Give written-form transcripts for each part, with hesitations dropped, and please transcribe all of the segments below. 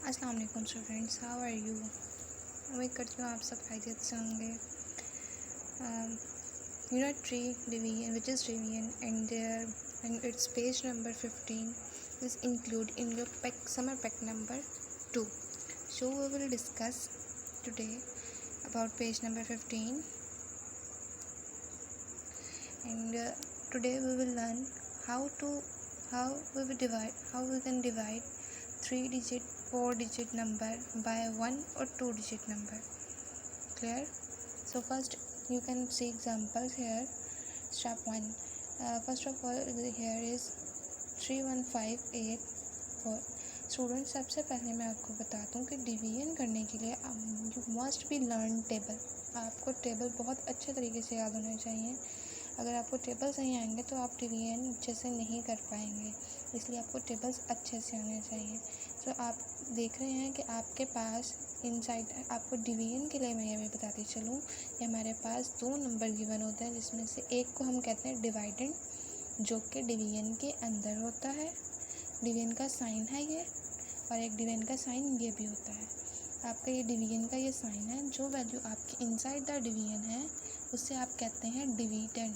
अस्सलाम वालेकुम students, how are you. उम्मीद करती हूँ आप सब खैरियत से होंगे। Unit 3 division which is division and it's page number 15 is included in your summer pack number 2. So we will discuss today about page number 15, and today we will learn how we can divide 3-digit 4-digit number by 1 or 2-digit number. Clear? So first you can see examples here. Step 1. First of all, here is 31584. Student, सबसे पहले मैं आपको बताता हूँ कि division करने के लिए you must be learn table. आपको टेबल बहुत अच्छे तरीके से याद होने चाहिए। अगर आपको टेबल्स नहीं आएंगे तो आप डिवीजन अच्छे से नहीं कर पाएंगे, इसलिए आपको टेबल्स अच्छे से आने चाहिए। तो आप देख रहे हैं कि आपके पास इनसाइड आपको डिवीजन के लिए मैं ये भी बताती चलूँ कि हमारे पास 2 नंबर गिवन होते हैं, जिसमें से एक को हम कहते हैं डिवाइडेंड, जो कि डिवीजन के अंदर होता है। डिवीजन का साइन है ये, और एक डिवीजन का साइन ये भी होता है। आपका ये डिवीजन का ये साइन है, जो वैल्यू आपके इनसाइड द डिवीजन है उसे आप कहते हैं डिविडेंड,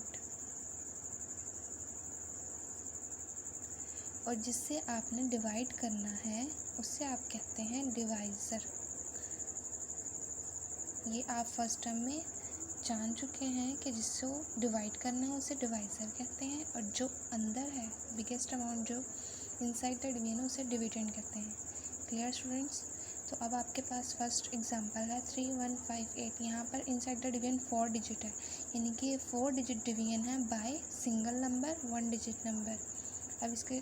और जिससे आपने डिवाइड करना है उससे आप कहते हैं डिवाइज़र। ये आप फर्स्ट टर्म में जान चुके हैं कि जिसको डिवाइड करना है उसे डिवाइज़र कहते हैं, और जो अंदर है बिगेस्ट अमाउंट जो इनसाइड द डिवीजन है उसे डिविडेंड कहते हैं। Clear students? तो अब आपके पास फर्स्ट एग्जांपल है 3158। यहाँ पर इनसाइड द डिवीजन 4 डिजिट है, यानी कि ये 4 डिजिट डिवीजन है by single number 1 digit number. अब इसके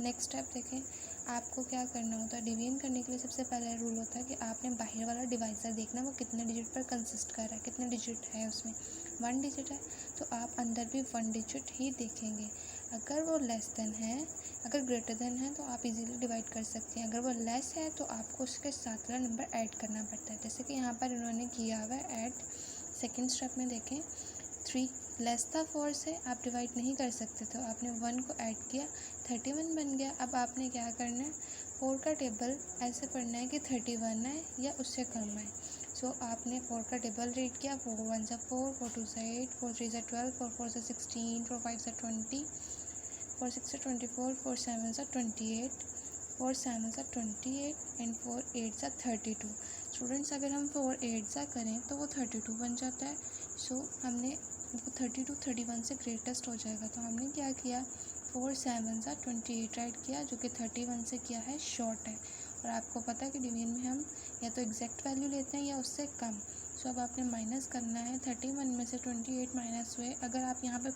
नेक्स्ट स्टेप देखें। आपको क्या करना होता है डिवीजन करने के लिए? सबसे पहला रूल होता है कि आपने बाहर वाला डिवाइज़र देखना वो कितने डिजिट पर कंसिस्ट कर रहा है, कितने डिजिट है उसमें। 1 डिजिट है तो आप अंदर भी 1 डिजिट ही देखेंगे। अगर वो लेस देन है, अगर ग्रेटर देन है तो आप इजीली डिवाइड कर सकते हैं। अगर वो लेस है तो आपको उसके साथ वाला नंबर ऐड करना पड़ता है, जैसे कि यहाँ पर इन्होंने किया हुआ है ऐड। सेकेंड स्टेप में देखें, 3 लेस था 4 से आप डिवाइड नहीं कर सकते, तो आपने 1 को ऐड किया, 31 बन गया। अब आपने क्या करना है, 4 का टेबल ऐसे पढ़ना है कि 31 है या उससे कम है। सो आपने 4 का टेबल रीड किया, 4 1 सा 4, 4 2 सा 8, 4 3 सा 12, 4 4 सा 16, 4 5 सा 20, 4 6 सा 24, 4 7 सा 28, 4 7 सा 28 एंड 4 8 सा 32। स्टूडेंट्स, अगर हम 4 8 सा करें तो वो 32 बन जाता है। सो हमने वो 32 31 से ग्रेटेस्ट हो जाएगा, तो हमने क्या किया, 4 7 सा 28 राइट किया, जो कि 31 से किया है शॉर्ट है। और आपको पता है कि डिवीजन में हम या तो एग्जैक्ट वैल्यू लेते हैं या उससे कम। सो अब आपने माइनस करना है, 31 में से 28 माइनस हुए। अगर आप यहाँ पे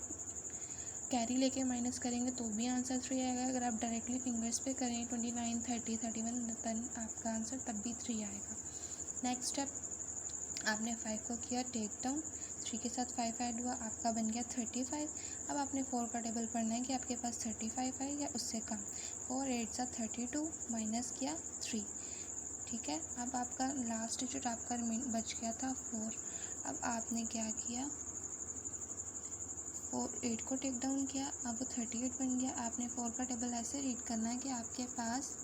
कैरी लेके माइनस करेंगे तो भी आंसर 3 आएगा। अगर आप डायरेक्टली फिंगर्स पे करें 29 30 31 देन आपका आंसर तब भी 3 आएगा। नेक्स्ट स्टेप, आपने 5 को किया टेक डाउन, 3 के साथ 5 ऐड हुआ, आपका बन गया 35। अब आपने 4 का टेबल पढ़ना है कि आपके पास 35 है या उससे कम। 4 8 सा 32 माइनस किया 3। ठीक है, अब आपका लास्ट डिजिट आपका बच गया था 4। अब आपने क्या किया, 4 8 को टेक डाउन किया, अब वो 38 बन गया। आपने 4 का टेबल ऐसे रीड करना है कि आपके पास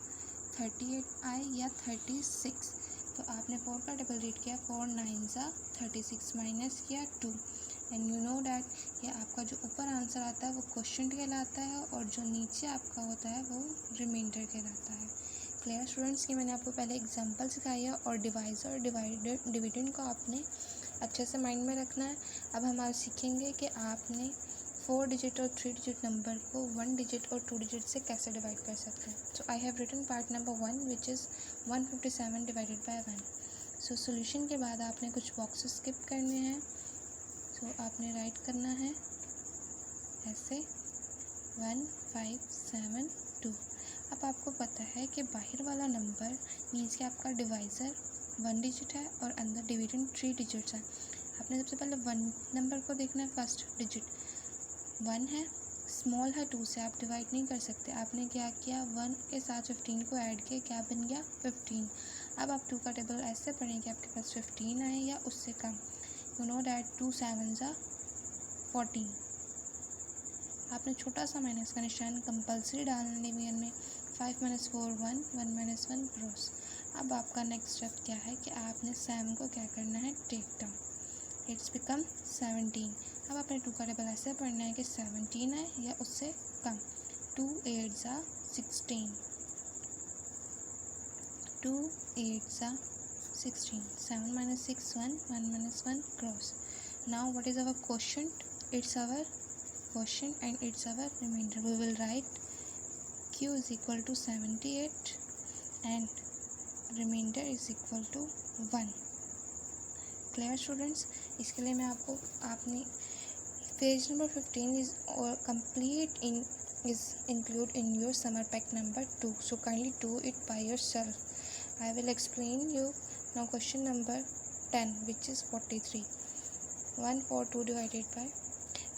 38 आए या 36। तो आपने 4 का टेबल रीड किया, 4 9 सा 36 माइनस किया 2, एंड यू नो डैट ये आपका जो ऊपर आंसर आता है वो क्वोशिएंट कहलाता है, और जो नीचे आपका होता है वो रिमाइंडर कहलाता है। Clear students? की मैंने आपको पहले एग्जांपल सिखाई है, और डिवाइज़र और डिविडेंड को आपने अच्छे से माइंड में रखना है। अब हम आज सीखेंगे कि आपने 4 डिजिट और 3 डिजिट नंबर को 1 डिजिट और 2 डिजिट से कैसे डिवाइड कर सकते हैं। So I have written part number 1 which is 157 divided by 1। So solution के बाद आपने कुछ बॉक्सेस स्किप करने हैं। सो आपने राइट करना है ऐसे 1572। अब आपको पता है कि बाहर वाला नंबर मीन्स कि आपका डिवाइज़र 1 डिजिट है और अंदर डिविडेंड 3 डिजिट्स हैं। आपने सबसे पहले 1 नंबर को देखना है, फर्स्ट डिजिट 1 है, स्मॉल है 2 से आप डिवाइड नहीं कर सकते। आपने क्या किया, 1 के साथ 15 को ऐड किया, क्या बन गया 15। अब आप 2 का टेबल ऐसे पढ़ें कि आपके पास 15 आए या उससे कम। यू नो डैट 2 7 सा 14। आपने छोटा सा माइनस का निशान कंपल्सरी डालना डिवीजन में। 5 माइनस 4 1, 1 माइनस 1 क्रॉस। अब आपका नेक्स्ट स्टेप क्या है कि आपने 7 को क्या करना है, टेक डाउन, इट्स बिकम 17। अब आपने 2 का टेबल ऐसे पढ़ना है कि 17 है या उससे कम। 2 8 ज़ा 16, 2 8 ज़ा 16, 7 minus 6 1, 1 minus 1 cross. Now what is our quotient? It's our quotient and it's our remainder. We will write q is equal to 78 and remainder is equal to 1. Clear students? इसके लिए मैं आपको आपने page number 15 is complete in is include in your summer pack number 2. So kindly do it by yourself. I will explain you now question number 10 which is 43. 142 divided by,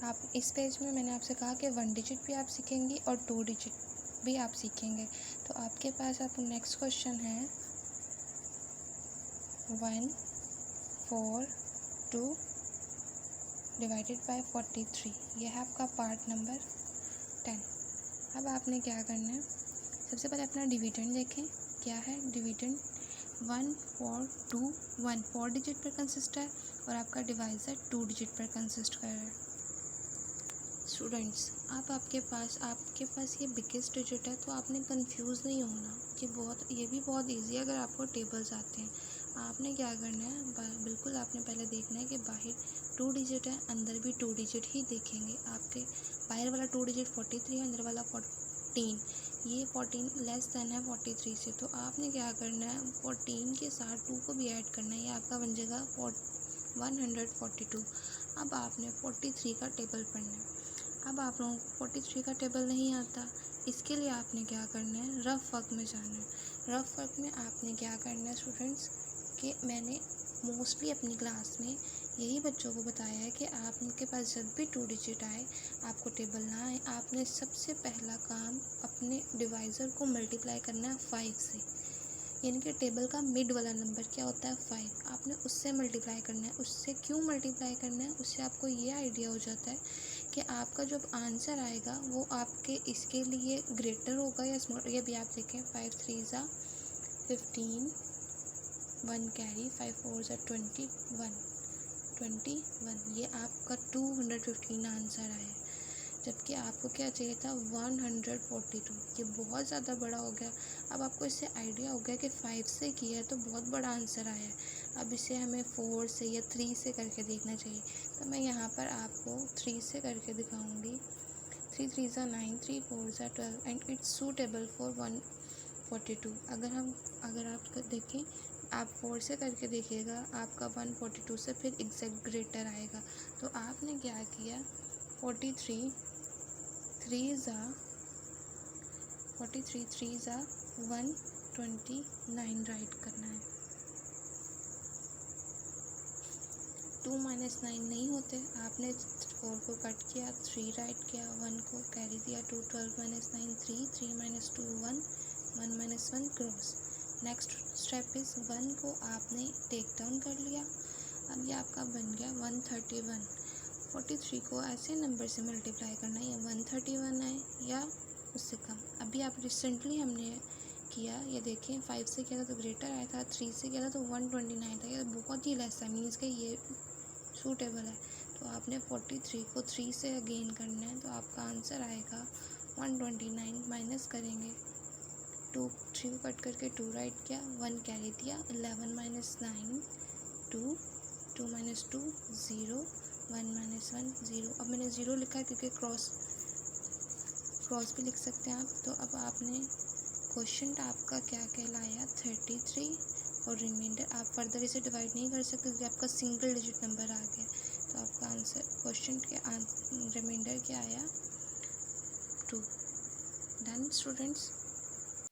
आप इस page में मैंने आपसे कहा कि 1 डिजिट भी आप सीखेंगी और 2 डिजिट भी आप सीखेंगे। तो आपके पास आप नेक्स्ट क्वेश्चन है 142 डिवाइडेड बाय 43, यह है आपका पार्ट नंबर 10। अब आपने क्या करना है, सबसे पहले अपना डिविडेंड देखें क्या है। डिविडेंड 1 4 2 1 4 डिजिट पर कंसिस्ट है और आपका डिवाइज़र 2 डिजिट पर कंसिस्ट कर रहा है। स्टूडेंट्स अब आपके पास ये बिगेस्ट डिजिट है, तो आपने कंफ्यूज नहीं होना कि ये भी बहुत इजी है। अगर आपको टेबल्स आते हैं, आपने क्या करना है, बिल्कुल आपने पहले देखना है कि बाहर 2 डिजिट है, अंदर भी 2 डिजिट ही देखेंगे। आपके बाहर वाला 2 डिजिट 43 है, अंदर वाला 14, ये 14 लेस देन है 43 से। तो आपने क्या करना है, 14 के साथ 2 को भी ऐड करना है, ये आपका बन जाएगा 142। अब आपने 43 का टेबल पढ़ना है। अब आप लोगों को 43 का टेबल नहीं आता, इसके लिए आपने क्या करना है, रफ वर्क में जाना है। रफ वर्क में आपने क्या करना है स्टूडेंट्स, कि मैंने मोस्टली अपनी क्लास में यही बच्चों को बताया है कि आपके पास जब भी 2 डिजिट आए, आपको टेबल ना आए, आपने सबसे पहला काम अपने डिवाइज़र को मल्टीप्लाई करना है 5 से। यानी कि टेबल का मिड वाला नंबर क्या होता है 5, आपने उससे मल्टीप्लाई करना है। उससे क्यों मल्टीप्लाई करना है, उससे आपको ये आइडिया हो जाता है कि आपका जब आंसर आएगा वो आपके इसके लिए ग्रेटर होगा या स्मॉल। ये भी आप देखें 5 3 ज़ा 15, 1 कैरी, 5 4 ज़ा 21, ये आपका 215 आंसर आया, जबकि आपको क्या चाहिए था 142। ये बहुत ज़्यादा बड़ा हो गया। अब आपको इससे आइडिया हो गया कि 5 से किया है तो बहुत बड़ा आंसर आया है। अब इसे हमें 4 से या 3 से करके देखना चाहिए। तो मैं यहाँ पर आपको 3 से करके दिखाऊंगी। 3 3 ज़ा 9, 3 4 ज़ा 12 एंड इट्स सूटेबल फॉर 142। अगर आप देखें, आप 4 से करके देखिएगा, आपका 142 से फिर एग्जैक्ट ग्रेटर आएगा। तो आपने क्या किया, 43 3 ज़ा 129 राइट करना है। 2 माइनस 9 नहीं होते, आपने 4 को कट किया, 3 राइट किया, 1 को कैरी दिया, 2 12 minus 9 3, 3 minus 2 1, 1 minus 1 cross. Next step is 1 को आपने टेक डाउन कर लिया। अब ये आपका बन गया 131। 43 को ऐसे नंबर से मल्टीप्लाई करना है, या 131 है या उससे कम। अभी आप रिसेंटली हमने किया, ये देखें 5 से किया था तो ग्रेटर आया था, 3 से किया था तो 129 था, ये बहुत ही लेस है, मीन्स कि ये सूटेबल है। तो आपने 43 को 3 से अगेन करना है, तो आपका आंसर आएगा 129। माइनस करेंगे, 3 को कट करके 2 राइट किया, 1 कैरी दिया, 11 माइनस 9 2, 2 माइनस 2 0, 1 माइनस 1 0। अब मैंने 0 लिखा है क्योंकि क्रॉस भी लिख सकते हैं आप। तो अब आपने क्वेश्चन आपका क्या कहलाया 33, और रिमाइंडर आप फर्दर इसे डिवाइड नहीं कर सकते क्योंकि आपका सिंगल डिजिट नंबर आ गया। तो आपका आंसर क्वेश्चन के रिमाइंडर क्या आया 2। Done students.